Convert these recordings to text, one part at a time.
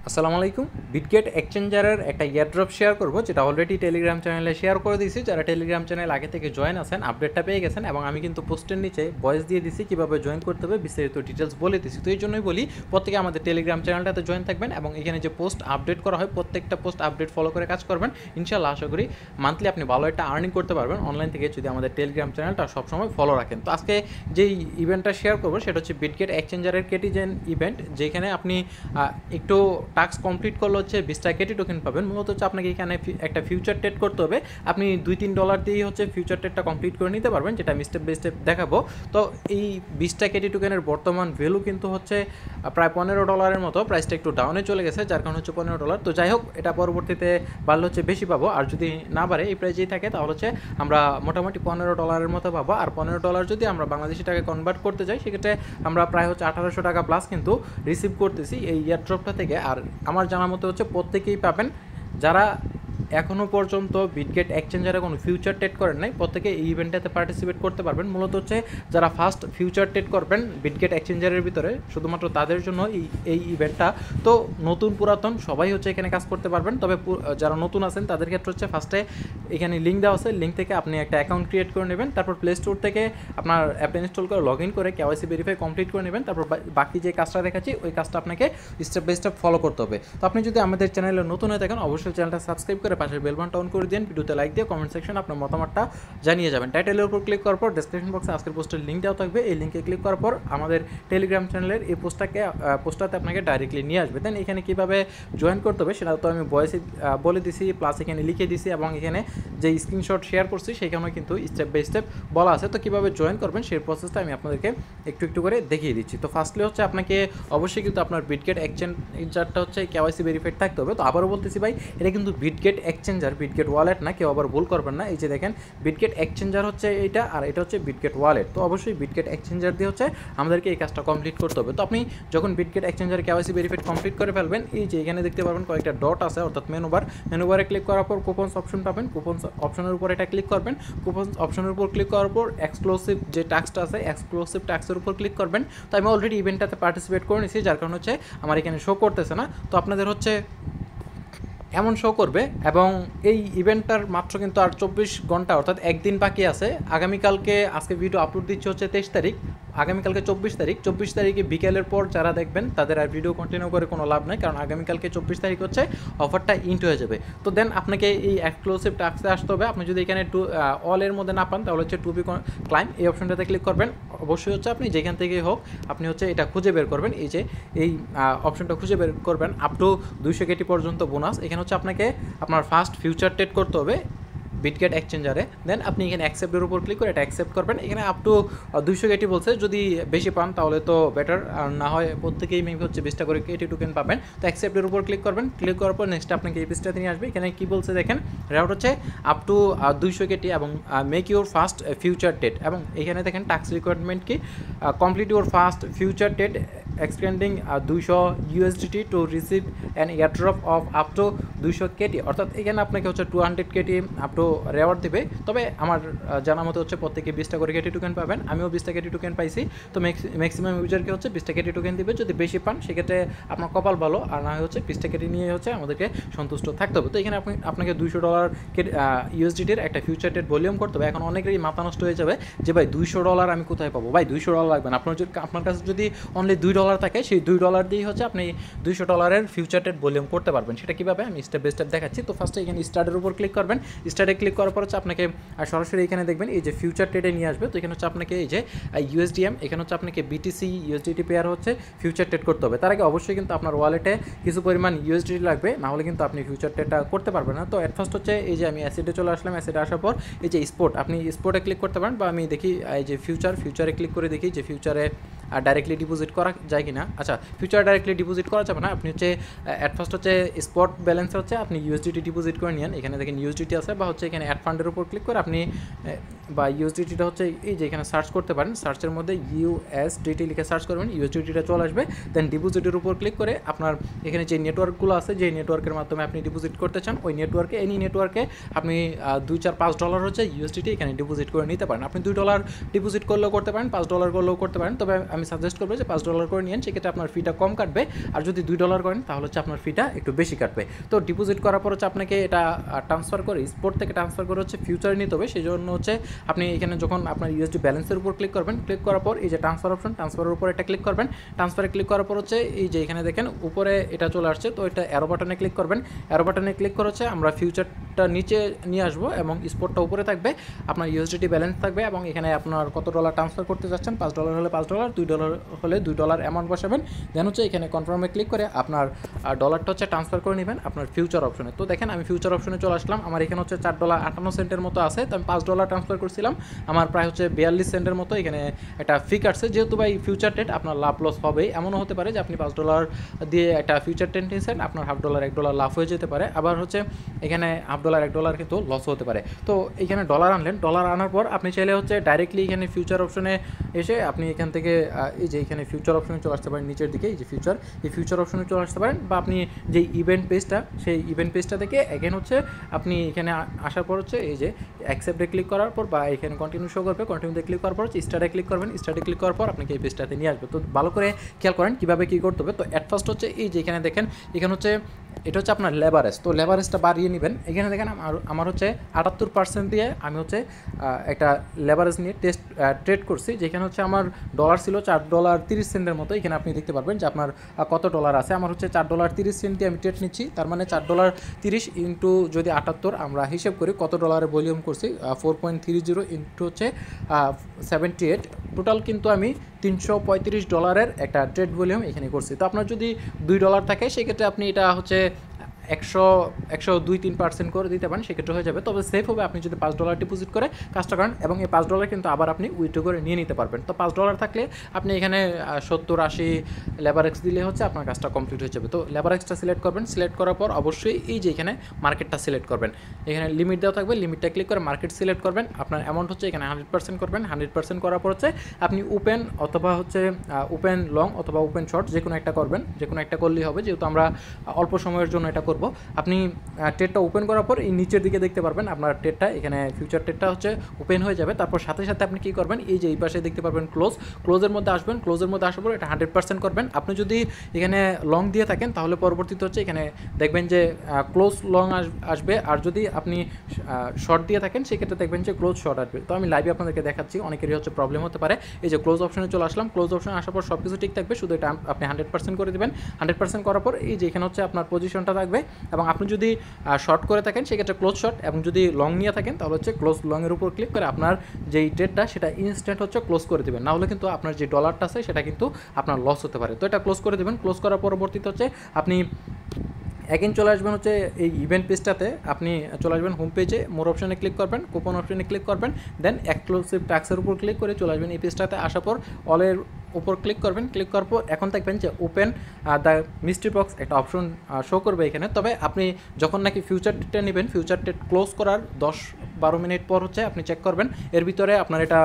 আসসালামু আলাইকুম। বিটগেট এক্সচেঞ্জারের একটা এয়ারড্রপ শেয়ার করব, যেটা অলরেডি টেলিগ্রাম চ্যানেলে শেয়ার করে দিয়েছি। যারা টেলিগ্রাম চ্যানেল আগে থেকে জয়েন আছেন আপডেটটা পেয়ে গেছেন, এবং আমি কিন্তু পোস্টের নিচে ভয়েস দিয়ে দিছি কীভাবে জয়েন করতে হবে, বিস্তারিত ডিটেলস বলে দিছি। তো এই জন্যই বলি প্রত্যেকে আমাদের টেলিগ্রাম চ্যানেলটাতে জয়েন থাকবেন, এবং এখানে যে পোস্ট আপডেট করা হয় প্রত্যেকটা পোস্ট আপডেট ফলো করে কাজ করবেন। ইনশাল্লাহ আশা করি মান্থলি আপনি ভালো একটা আর্নিং করতে পারবেন অনলাইন থেকে, যদি আমাদের টেলিগ্রাম চ্যানেলটা সবসময় ফলো রাখেন। তো আজকে যেই ইভেন্টটা শেয়ার করবো সেটা হচ্ছে বিটগেট এক্সচেঞ্জারের কেটিজেন ইভেন্ট, যেখানে আপনি একটু টাস্ক কমপ্লিট করলে হচ্ছে 20টা কেটি টোকেন পাবেন। মূলত হচ্ছে আপনাকে এখানে একটা ফিউচার ট্রেড করতে হবে। আপনি $2-3 দিয়েই হচ্ছে ফিউচার ট্রেডটা কমপ্লিট করে নিতে পারবেন, যেটা আমি স্টেপ বাই স্টেপ দেখাবো। তো এই 20টা কেটি টোকেনের বর্তমান ভ্যালু কিন্তু হচ্ছে প্রায় $15 মতো। প্রাইসটা একটু ডাউনে চলে গেছে, যার কারণ হচ্ছে $15। তো যাই হোক, এটা পরবর্তীতে বাড়লে হচ্ছে বেশি পাবো, আর যদি না বাড়ে এই প্রাইজেই থাকে তাহলে হচ্ছে আমরা মোটামুটি $15 মতো পাবো। আর $15 যদি আমরা বাংলাদেশি টাকায় কনভার্ট করতে যাই, সেক্ষেত্রে আমরা প্রায় হচ্ছে $1800 প্লাস কিন্তু রিসিভ করতেছি এই এয়ারড্রপটা থেকে। আর আমার জানা মতো হচ্ছে প্রত্যেকেই পাবেন যারা এখনও পর্যন্ত বিটগেট এক্সচেঞ্জারে কোনো ফিউচার ট্রেড করেন নাই, প্রত্যেকে এই ইভেন্টটাতে পার্টিসিপেট করতে পারবেন। মূলত হচ্ছে যারা ফার্স্ট ফিউচার ট্রেড করবেন বিটগেট এক্সচেঞ্জারের ভিতরে, শুধুমাত্র তাদের জন্য এই ইভেন্টটা। তো নতুন পুরাতন সবাই হচ্ছে এখানে কাজ করতে পারবেন, তবে যারা নতুন আছেন তাদের ক্ষেত্রে হচ্ছে ফার্স্টে এখানে লিঙ্ক দেওয়া আছে, লিঙ্ক থেকে আপনি একটা অ্যাকাউন্ট ক্রিয়েট করে নেবেন। তারপর প্লে স্টোর থেকে আপনার অ্যাপ ইনস্টল করে লগ ইন করে কেওয়াইসি ভেরিফাই কমপ্লিট করে নেবেন। তারপর বাকি যে কাজটা দেখাচ্ছি ওই কাজটা আপনাকে স্টেপ বাই স্টেপ ফলো করতে হবে। তো আপনি যদি আমাদের চ্যানেলে নতুন হয়ে থাকেন অবশ্যই চ্যানেলটা সাবস্ক্রাইব করে পাশের বেল বাটনটা অন করে দিন, ভিডিওতে লাইক দিয়ে কমেন্ট সেকশন আপনার মতামতটা জানিয়ে যাবেন। টাইটেলের উপর ক্লিক করার পর ডেসক্রিপশন বক্সে আজকের পোস্টের লিঙ্ক দেওয়া থাকবে, এই লিঙ্কে ক্লিক করার পর আমাদের টেলিগ্রাম চ্যানেলের এই পোস্টটাতে আপনাকে ডাইরেক্টলি নিয়ে আসবে। দেন এখানে কীভাবে জয়েন করতে হবে সেটা তো আমি ভয়েসে বলে দিছি, প্লাস এখানে লিখে দিছি, এবং এখানে যে স্ক্রিনশট শেয়ার করছি সেখানেও কিন্তু স্টেপ বাই স্টেপ বলা আছে। তো কীভাবে জয়েন করবেন সেই প্রসেসটা আমি আপনাদেরকে একটু একটু করে দেখিয়ে দিচ্ছি। তো ফার্স্টলি হচ্ছে আপনাকে অবশ্যই কিন্তু আপনার বিটগেট এক্সচেঞ্জারটা হচ্ছে কেওয়াইসি ভেরিফাইড থাকতে হবে। তো আবারও বলতেছি ভাই, এটা কিন্তু বিটগেট এক্সচেঞ্জার, বিটগেট ওয়ালেট না, কেউ আবার ভুল করবেন না। এই যে দেখেন বিটগেট এক্সচেঞ্জার হচ্ছে এইটা, আর এটা হচ্ছে বিটগেট ওয়ালেট। তো অবশ্যই বিটগেট এক্সচেঞ্জার দিয়ে হচ্ছে আমাদেরকে এই কাজটা কমপ্লিট করতে হবে। তো আপনি যখন বিটগেট এক্সচেঞ্জারে কেওয়াইসি ভেরিফাইড কমপ্লিট করে ফেলবেন, এই যে এখানে দেখতে পারবেন কয়েকটা ডট আছে, অর্থাৎ মেনুবারে ক্লিক করার পর কুপনস অপশন পাবেন। কুপনস অপশনের উপর এটা ক্লিক করবেন। কুপনস অপশনের উপর ক্লিক করার পর এক্সক্লুসিভ যে টাস্কটা আছে এক্সক্লুসিভ টাস্কের উপর ক্লিক করবেন। তো আমি অলরেডি ইভেন্টটাতে পার্টিসিপেট করে নিয়েছি, যার কারণ হচ্ছে আমার এখানে শো করতেছে না। তো আপনাদের হচ্ছে এমন শো করবে, এবং এই ইভেন্টটার মাত্র কিন্তু আর 24 ঘন্টা অর্থাৎ একদিন বাকি আছে। আগামীকালকে, আজকে ভিডিও আপলোড দিচ্ছে হচ্ছে 23 তারিখ, আগামীকালকে 24 তারিখে বিকেলের পর যারা দেখবেন তাদের আর ভিডিও কন্টিনিউ করে কোনো লাভ নেই, কারণ আগামীকালকে 24 তারিখ হচ্ছে অফারটা ইন্ট হয়ে যাবে। তো দেন আপনাকে এই এক্সক্লুসিভ টাস্কে আসতে হবে। আপনি যদি এখানে অলের মধ্যে না পান তাহলে হচ্ছে টু বি ক্লাইম এই অপশনটাতে ক্লিক করবেন। অবশ্যই হচ্ছে আপনি যেখান থেকে হোক আপনি হচ্ছে এটা খুঁজে বের করবেন, এই যে এই অপশনটা খুঁজে বের করবেন। আপ টু 200 কেটি পর্যন্ত বোনাস। এখানে হচ্ছে আপনাকে আপনার ফার্স্ট ফিউচার ট্রেড করতে হবে বিটগেট এক্সচেঞ্জারে। দেন আপনি এখানে অ্যাকসেপ্টের উপর ক্লিক করে এটা অ্যাকসেপ্ট করবেন। এখানে আপ টু 200 কেটি বলছে, যদি বেশি পান তাহলে তো বেটার, আর না হয় প্রত্যেকেই মেবি হচ্ছে 20টা করে কেটি টোকেন পাবেন। তো অ্যাকসেপ্টের উপর ক্লিক করবেন। ক্লিক করার পর নেক্সট আপনাকে এই পেজটাতে নিয়ে আসবে। এখানে কী বলছে দেখেন, রেওয়ার্ড হচ্ছে আপ টু 200 কেটি এবং make your first future trade. এবং এখানে দেখেন টাস্ক রিকোয়ারমেন্ট কি, complete your first future trade extending 200 USDT to receive an airdrop of up to 200 KT. অর্থাৎ এখানে আপনাকে হচ্ছে 200 কেটি আপ টু রেওয়ার্ড দেবে। তবে আমার জানা মতো হচ্ছে প্রত্যেকে 20টা করে কেটি টোকেন পাবেন। আমিও 20টা কেটি টোকেন পাইছি। তো ম্যাক্সিমাম ইউজারকে হচ্ছে 20টা কেটি টোকেন দিবে। যদি বেশি পান সেক্ষেত্রে আপনার কপাল ভালো, আর না হচ্ছে 20টা কেটি নিয়ে হচ্ছে আমাদেরকে সন্তুষ্ট থাকতে হবে। তো এখানে আপনাকে $200 USDTর একটা ফিউচার ট্রেড ভলিউম করতে হবে। এখন অনেকেরই মাথা নষ্ট হয়ে যাবে যে ভাই $200 আমি কোথায় পাবো। ভাই $200 লাগবে না, আপনার কাছে যদি অনলি $2 থাকে, সেই $2 দিয়েই হচ্ছে আপনি $200 ফিউচার ট্রেড ভলিউম করতে পারবেন। সেটা কীভাবে আমি স্টেপ বাই স্টেপ দেখাচ্ছি। তো ফার্স্টে এখানে স্টার্টের উপর ক্লিক করবেন। স্টার্টে ক্লিক করার পর হচ্ছে আপনাকে সরাসরি এখানে দেখবেন এই যে ফিউচার ট্রেডে নিয়ে আসবে। তো এখানে হচ্ছে আপনাকে এই যে USDM, এখানে হচ্ছে আপনাকে BTC USDT পেয়ার হচ্ছে ফিউচার ট্রেড করতে হবে। তার আগে অবশ্যই কিন্তু আপনার ওয়ালেটে কিছু পরিমাণ USDT লাগবে, না হলে কিন্তু আপনি ফিউচার ট্রেডটা করতে পারবেন না। তো অ্যাট ফার্স্ট হচ্ছে এই যে আমি অ্যাসিডে চলে আসলাম। অ্যাসিডে আসার পর এই যে স্পোর্ট, আপনি স্পোর্টে ক্লিক করতে পারেন, বা আমি দেখি এই যে ফিউচারে ক্লিক করে দেখি যে ফিউচারে ডাইরেক্টলি ডিপোজিট করা যায় কিনা। আচ্ছা, ফিউচার ডাইরেক্টলি ডিপোজিট করা যাবে না। আপনি হচ্ছে অ্যাট ফার্স্ট হচ্ছে স্পট ব্যালেন্স হচ্ছে আপনি USDT ডিপোজিট করে নিন। এখানে দেখেন USDT আছে, বা হচ্ছে এখানে অ্যাড ফান্ডের উপর ক্লিক করে আপনি বা USDTটা হচ্ছে এই যে এখানে সার্চ করতে পারেন। সার্চের মধ্যে USDT লিখে সার্চ করবেন, USDTটা চলে আসবে। দেন ডিপোজিটের উপর ক্লিক করে আপনার এখানে যে নেটওয়ার্কগুলো আছে, যে নেটওয়ার্কের মাধ্যমে আপনি ডিপোজিট করতে চান, ওই নেটওয়ার্কে এনি নেটওয়ার্কে আপনি $2, 4, $5 হচ্ছে USDT এখানে ডিপোজিট করে নিতে পারেন। আপনি $2 ডিপোজিট করলেও করতে পারেন, $5 করলেও করতে পারেন। তবে আমি আমি সাজেস্ট করবো যে $5 করে নিন, সেক্ষেত্রে আপনার ফিটা কম কাটবে। আর যদি $2 করেন তাহলে হচ্ছে আপনার ফিটা একটু বেশি কাটবে। তো ডিপোজিট করার পর হচ্ছে আপনাকে এটা ট্রান্সফার করে স্পট থেকে ট্রান্সফার করে হচ্ছে ফিউচারে নিতে হবে। সেই জন্য হচ্ছে আপনি এখানে যখন আপনার ইউএসডি ব্যালেন্সের উপর ক্লিক করবেন, ক্লিক করার পর এই যে ট্রান্সফার অপশন, ট্রান্সফারের উপর এটা ক্লিক করবেন। ট্রান্সফারে ক্লিক করার পর হচ্ছে এই যে এখানে দেখেন উপরে এটা চলে আসছে, তো এটা অ্যারো বাটনে ক্লিক করবেন। অ্যারো বাটনে ক্লিক করে হচ্ছে আমরা ফিউচারটা নিচে নিয়ে আসবো এবং স্পটটা উপরে থাকবে, আপনার ইউএসডি ব্যালেন্স থাকবে এবং এখানে আপনার কত ডলার ট্রান্সফার করতে যাচ্ছেন, $5 হলে $5, $2 হলে $2 অ্যামাউন্ট বসাবেন। দেন হচ্ছে এখানে কনফার্মে ক্লিক করে আপনার ডলারটা হচ্ছে ট্রান্সফার করে নেবেন আপনার ফিউচার অপশনে। তো দেখেন আমি ফিউচার অপশনে চলে আসলাম, আমার এখানে হচ্ছে $4.58 মতো আছে, তো আমি $5 ট্রান্সফার করছিলাম, আমার প্রায় হচ্ছে 42 সেন্টের মতো এখানে একটা ফি কাটছে। যেহেতু ভাই ফিউচার ট্রেড আপনার লাভ লস হবেই, এমনও হতে পারে যে আপনি $5 দিয়ে একটা ফিউচার ট্রেড নিয়েছেন, আপনার $1/2 $1 লাভ হয়ে যেতে পারে, আবার হচ্ছে এখানে $1/2 $1 কিন্তু লস হতে পারে। তো এখানে ডলার আনলেন, ডলার আনার পর আপনি চাইলে হচ্ছে ডাইরেক্টলি এখানে ফিউচার অপশনে এসে আপনি এখান থেকে এই যে এখানে ফিউচার অপশনে চলে আসতে পারেন, নিচের দিকে এই যে ফিউচার, এই ফিউচার অপশনে চলে আসতে পারেন, বা আপনি যে ইভেন্ট পেজটা, সেই ইভেন্ট পেজটা থেকে এগেন হচ্ছে আপনি এখানে আসার পর হচ্ছে এই যে অ্যাকসেপ্টে ক্লিক করার পর বা এখানে কন্টিনিউ শো করবে, কন্টিনিউতে ক্লিক করার পর হচ্ছে স্টার্টে ক্লিক করবেন, স্টার্টে ক্লিক করার পর আপনাকে এই পেজটাতে নিয়ে আসবে। তো ভালো করে খেয়াল করেন কীভাবে কী করতে হবে। তো অ্যাট ফার্স্ট হচ্ছে এই যে এখানে দেখেন, এখানে হচ্ছে এটা হচ্ছে আপনার লেভারেজ, তো লেভারেজটা বাড়িয়ে নেবেন। এখানে দেখেন আমার হচ্ছে 78% দিয়ে আমি হচ্ছে একটা লেভারেজ নিয়ে ট্রেড করছি, যেখানে হচ্ছে আমার ডলার ছিল $4.30 মতো। এখানে আপনি দেখতে পারবেন যে আপনার কত ডলার আছে। আমার হচ্ছে $4.30 দিয়ে আমি ট্রেড নিচ্ছি, তার মানে $4.30 ইন্টু যদি 78 আমরা হিসেব করি কত ডলারের ভলিউম করছি, 4.30 ইন্টু হচ্ছে 78, টোটাল কিন্তু আমি $335 একটা ট্রেড ভলিউম এখানে করছি। তো আপনার যদি $2 থাকে সেক্ষেত্রে আপনি এটা হচ্ছে 102-3% করে দিতে পারেন, সেক্ষেত্রে হয়ে যাবে। তবে সেফ হবে আপনি যদি $5 ডিপোজিট করে কাজটা করেন, এবং এই $5 কিন্তু আবার আপনি উইথড্র করে নিয়ে নিতে পারবেন। তো $5 থাকলে আপনি এখানে 70-80 লেভারেক্স দিলে হচ্ছে আপনার কাজটা কমপ্লিট হয়ে যাবে। তো লেভারেক্সটা সিলেক্ট করবেন, সিলেক্ট করার পর অবশ্যই এই যে এখানে মার্কেটটা সিলেক্ট করবেন, এখানে লিমিট দেওয়া থাকবে, লিমিটটা ক্লিক করে মার্কেট সিলেক্ট করবেন। আপনার অ্যামাউন্ট হচ্ছে এখানে 100% করবেন, 100% করার পর হচ্ছে আপনি ওপেন অথবা হচ্ছে ওপেন লং অথবা ওপেন শর্ট যে কোনো একটা করবেন, যে কোনো একটা করলেই হবে, যেহেতু আমরা অল্প সময়ের জন্য এটা করব। আপনি ট্রেডটা ওপেন করার পর এই নিচের দিকে দেখতে পারবেন আপনার ট্রেডটা, এখানে ফিউচার ট্রেডটা হচ্ছে ওপেন হয়ে যাবে। তারপর সাথে সাথে আপনি কী করবেন, এই যে এই পাশে দেখতে পারবেন ক্লোজের মধ্যে আসবেন, ক্লোজের মধ্যে আসার পর এটা 100% করবেন। আপনি যদি এখানে লং দিয়ে থাকেন তাহলে পরবর্তীতে হচ্ছে এখানে দেখবেন যে ক্লোজ লং আসবে, আর যদি আপনি শর্ট দিয়ে থাকেন সেক্ষেত্রে দেখবেন যে ক্লোজ শর্ট আসবে। তো আমি লাইভে আপনাদেরকে দেখাচ্ছি, অনেকেরই হচ্ছে প্রবলেম হতে পারে। এই যে ক্লোজ অপশনে চলে আসলাম, ক্লোজ অপশনে আসার পর সব কিছু ঠিক থাকবে, শুধু এটা আপনি 100% করে দেবেন। 100% করার পর এই যে এখানে হচ্ছে আপনার পজিশনটা থাকবে, এবং আপনি যদি শর্ট করে থাকেন সেক্ষেত্রে ক্লোজ শর্ট, এবং যদি লং নিয়ে থাকেন তাহলে হচ্ছে ক্লোজ লংয়ের উপর ক্লিক করে আপনার যেই ট্রেডটা সেটা ইনস্ট্যান্ট হচ্ছে ক্লোজ করে দেবেন, না হলে কিন্তু আপনার যে ডলারটা আছে সেটা কিন্তু আপনার লস হতে পারে। তো এটা ক্লোজ করে দেবেন। ক্লোজ করার পরবর্তীতে হচ্ছে আপনি এগেন চলে আসবেন হচ্ছে এই ইভেন্ট পেজটাতে, আপনি চলে আসবেন হোম পেজে, মোর অপশনে ক্লিক করবেন, কুপন অপশনে ক্লিক করবেন, দেন এক্সক্লুসিভ ট্যাক্সের উপর ক্লিক করে চলে আসবেন এই পেজটাতে। আসার পর অলের উপর ক্লিক করবেন, ক্লিক করার পর এখন দেখবেন যে ওপেন দ্য মিস্ট্রি বক্স একটা অপশন শো করবে এখানে। তবে আপনি যখন নাকি ফিউচার ট্রেডটা নেবেন, ফিউচার ট্রেড ক্লোজ করার 10-12 মিনিট পর হচ্ছে আপনি চেক করবেন, এর ভিতরে আপনার এটা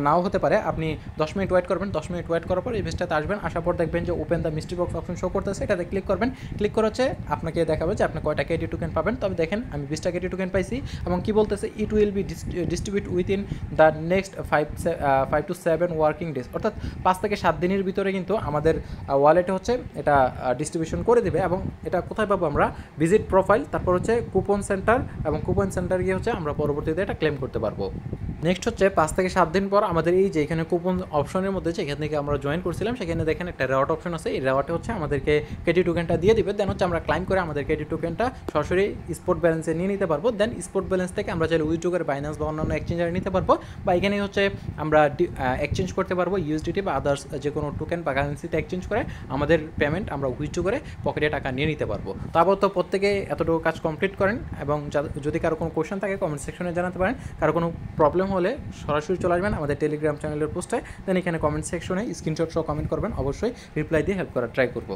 নাও হতে পারে। আপনি 10 মিনিট ওয়েট করবেন, 10 মিনিট ওয়েট করার পর এই পেজটাতে আসবেন, আসার পর দেখবেন যে open the mystery box option show করতেছে, এটাতে ক্লিক করবেন। ক্লিক করে হচ্ছে আপনাকে দেখাবে যে আপনি কয়টা কেডি টোকেন পাবেন। তবে দেখেন আমি 20টা কেডি টোকেন পাইছি, এবং কি বলতেছে it will be distribute within the next 5 to 7 working days, অর্থাৎ 5 থেকে 7 দিনের ভিতরে কিন্তু আমাদের ওয়ালেটে হচ্ছে এটা ডিস্ট্রিবিউশন করে দেবে। এবং এটা কোথায় পাবো আমরা, ভিজিট প্রোফাইল, তারপর হচ্ছে কুপন সেন্টার, এবং কুপন সেন্টার গিয়ে হচ্ছে আমরা পরবর্তীতে এটা ক্লেম করতে পারবো। নেক্সট হচ্ছে 5 থেকে 7 দিন পর আমাদের এই যে এখানে কুপন অপশনের মধ্যে যেখান থেকে আমরা জয়েন করছিলাম সেখানে দেখেন একটা রেওয়ার্ড অপশন আছে, এই রেওয়ার্ডে হচ্ছে আমাদেরকে কেডি টোকেনটা দিয়ে দিবে। দেন হচ্ছে আমরা ক্লাইম করে আমাদের কেডি টোকেনটা সরাসরি স্পট ব্যালেন্সে নিয়ে নিতে পারবো। দেন স্পট ব্যালেন্স থেকে আমরা চাইলে উইথড্র করে বাইন্যান্স বা অন্যান্য এক্সচেঞ্জারে নিতে পারবো, বা এখানে হচ্ছে আমরা এক্সচেঞ্জ করতে পারবো ইউএসডিটি বা আদার্স যে কোনো টোকেন বা কারেন্সিতে এক্সচেঞ্জ করে আমাদের পেমেন্ট আমরা উইথড্র করে পকেটে টাকা নিয়ে নিতে পারবো। তারপর তো প্রত্যেকে এতটুকু কাজ কমপ্লিট করেন, এবং যদি কারো কোনো কোয়েশ্চেন থাকে কমেন্ট সেকশনে জানাতে পারেন। কারো কোনো প্রবলেম হলে সরাসরি চলে আসবেন আমাদের টেলিগ্রাম চ্যানেলের পোস্টে, দেন এখানে কমেন্ট সেকশনে স্ক্রিনশট সহ কমেন্ট করবেন, অবশ্যই রিপ্লাই দিয়ে হেল্প করার ট্রাই করবো।